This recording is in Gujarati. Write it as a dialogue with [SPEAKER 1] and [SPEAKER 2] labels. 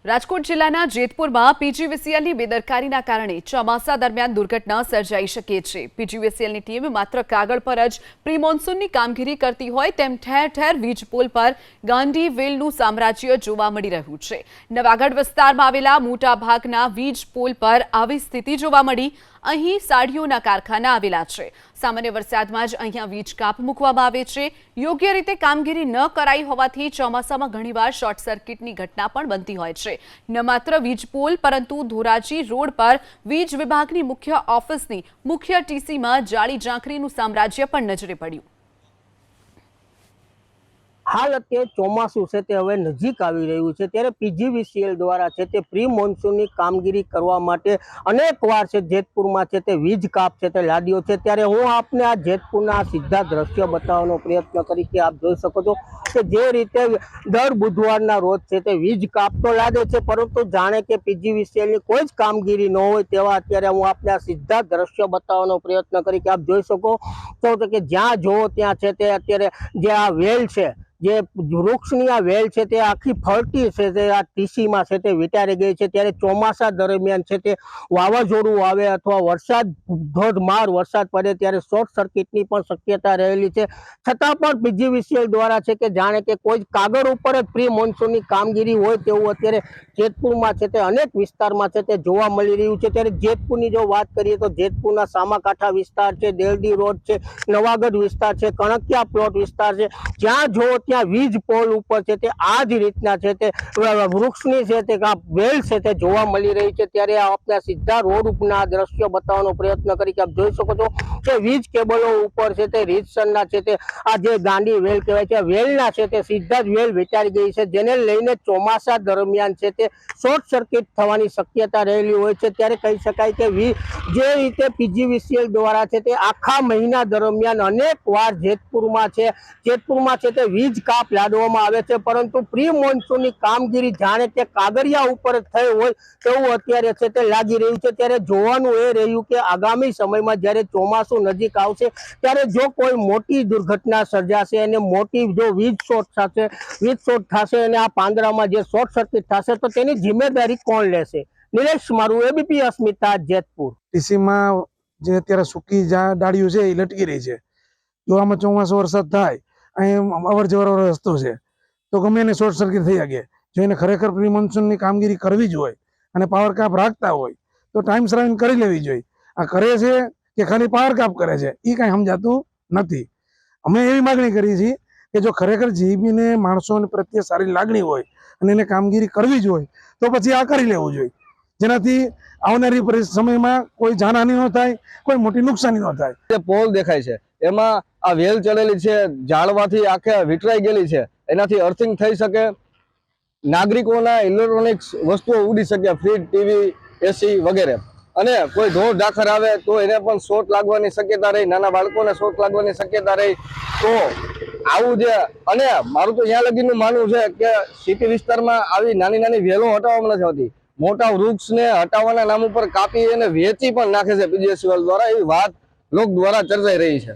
[SPEAKER 1] રાજકોટ જિલ્લાના જેતપુરમાં પીજીવીસીએલની બેદરકારીના કારણે ચોમાસા દરમિયાન દુર્ઘટના સર્જાઈ શકે છે। પીજીવીસીએલની ટીમ માત્ર કાગળ પર જ પ્રી મોન્સૂનની કામગીરી કરતી હોય તેમ ઠેર ઠેર વીજ પોલ પર ગાંડી વેલનું સામ્રાજ્ય જોવા મળી રહ્યું છે। નવાગઢ વિસ્તારમાં આવેલા મોટા ભાગના વીજ પોલ પર આવી સ્થિતિ જોવા મળી। અહીં સાડીઓના કારખાના આવેલા છે। સામાન્ય વરસાદમાં જ અહીંયા વીજ કાપ મૂકવામાં આવે છે। યોગ્ય રીતે કામગીરી ન કરાઈ હોવાથી ચોમાસામાં ઘણીવાર શોર્ટ સર્કિટની ઘટના પણ બનતી હોય છે। ન માત્ર વીજ પોલ પરંતુ ધોરાજી રોડ પર વીજ વિભાગની મુખ્ય ઓફિસની મુખ્ય ટીસીમાં જાળી ઝાંખરીનું સામ્રાજ્ય પણ નજરે પડ્યું।
[SPEAKER 2] हाल अत्यारे ચોમાસું છે તે હવે નજીક આવી રહ્યું છે ત્યારે પીજીવીસીએલ દ્વારા છે તે પ્રી મોન્સૂનની કામગીરી કરવા માટે અનેકવાર છે જેતપુરમાં છે તે વીજ કાપ છે તે લાદ્યો છે। ત્યારે હું આપને આ જેતપુરના સીધા દ્રશ્ય બતાવવાનો પ્રયત્ન કરી કે આપ જોઈ શકો છો કે જે રીતે દર બુધવારના રોજ છે તે વીજ કાપ તો લાદે છે પરંતુ જાણે કે પીજીવીસીએલની કોઈ જ કામગીરી ન હોય તેવા અત્યારે હું આપને આ સીધા દ્રશ્ય બતાવવાનો પ્રયત્ન કરી કે આપ જોઈ શકો છો કે જ્યાં જોવો ત્યાં છે તે અત્યારે જે આ વેલ છે જે વૃક્ષની આ વેલ છે તે આખી ફરતી છે તે આ ટીસીમાં છે તે વિટારી ગઈ છે। ત્યારે ચોમાસા દરમિયાન છે તે વાવાઝોડું આવે અથવા વરસાદ ધોધમાર વરસાદ પડે ત્યારે શોર્ટ સર્કિટની પણ શક્યતા રહેલી છે। છતાં પણ પીજીવીસીએલ દ્વારા છે કે જાણે કે કોઈ કાગળ ઉપર જ પ્રી મોન્સૂનની કામગીરી હોય તેવું અત્યારે જેતપુરમાં છે તે અનેક વિસ્તારમાં છે તે જોવા મળી રહ્યું છે। ત્યારે જેતપુરની જો વાત કરીએ તો જેતપુરના સામાકાંઠા વિસ્તાર છે, દેલડી રોડ છે, નવાગઢ વિસ્તાર છે, કણકિયા પ્લોટ વિસ્તાર છે, જ્યાં જો ત્યાં વીજ પોલ ઉપર છે તે આ જ રીતના છે તે વૃક્ષની છે તે વેલ છે તે જોવા મળી રહી છે। ત્યારે આપણે સીધા રોડ ઉપરના દ્રશ્યો બતાવવાનો પ્રયત્ન કરી કે આપ જોઈ શકો છો કે વીજ કેબલો ઉપર છે તે રીતસરના છે તે આ જે ગાંડી વેલ કહેવાય છે વેલના છે તે સીધા જ વેલ વિચારી ગઈ છે, જેને લઈને ચોમાસા દરમિયાન છે તે શોર્ટ સર્કિટ થવાની શક્યતા રહેલી હોય છે। ત્યારે કહી શકાય કે જે રીતે પીજીવીસીએલ દ્વારા છે તે આખા મહિના દરમિયાન અનેક વાર જેતપુરમાં છે તે વીજ કાપ લાદવામાં આવે છે પરંતુ પ્રી મોન્સૂનની કામગીરી જાણે કે કાગળિયા ઉપર થઈ હોય તેવું અત્યારે છે તે લાગી રહ્યું છે। ત્યારે જોવાનું એ રહ્યું કે આગામી સમયમાં જ્યારે ચોમાસું નજીક આવશે ત્યારે જો કોઈ મોટી દુર્ઘટના સર્જાશે અને મોટી જો વીજ શોર્ટ થશે અને આ પાંદડામાં જે શોર્ટ સર્કિટ થશે તો તેની જિમ્મેદારી કોણ લેશે? નિલેશ મારું, એબીપી અસ્મિતા, જેતપુર।
[SPEAKER 3] ટીસીમાં જે અત્યારે સૂકી ડાળીઓ છે એ લટકી રહી છે। જો આમાં ચોમાસું વરસાદ થાય અહીં અવર જવર રસ્તો છે તો ગમે એને શોર્ટ સર્કિટ થઈ શકે। જો એને ખરેખર પ્રી મોન્સૂનની કામગીરી કરવી જ હોય અને પાવર કાપ રાખતા હોય તો ટાઈમ સરાવીને કરી લેવી જોઈએ। આ કરે છે કે ખાલી પાવર કાપ કરે છે એ કાંઈ સમજાતું નથી। અમે એવી માગણી કરી છે કે જો ખરેખર જીબીને માણસોને પ્રત્યે સારી લાગણી હોય અને એને કામગીરી કરવી જ હોય તો પછી આ કરી લેવું જોઈએ, જેનાથી આવનારી સમયમાં કોઈ જાનહાનિ ન થાય, કોઈ મોટી નુકસાની ન થાય।
[SPEAKER 4] જે પોલ દેખાય છે એમાં આ વેલ ચડેલી છે, ઝાડવાથી આખે વિટરાઈ ગયેલી છે, એનાથી અર્થિંગ થઈ શકે, નાગરિકોના ઇલેક્ટ્રોનિક્સ વસ્તુઓ ઉડી શકે, ફ્રીજ, ટીવી, એસી વગેરે, અને કોઈ ઢોર ઢાખર આવે તો એને પણ શોર્ટ લાગવાની શક્યતા રહી, નાના બાળકોને શોર્ટ લાગવાની શક્યતા રહી। તો આવું જે, અને મારું તો ત્યાં લગીનું માનવું છે કે સિટી વિસ્તારમાં આવી નાની નાની વેલો હટાવવામાં નથી આવતી, મોટા વૃક્ષને હટાવવાના નામ ઉપર કાપી અને વેચી પણ નાખે છે પીજીવીસીએલ દ્વારા, એવી વાત લોક દ્વારા ચર્ચાઈ રહી છે।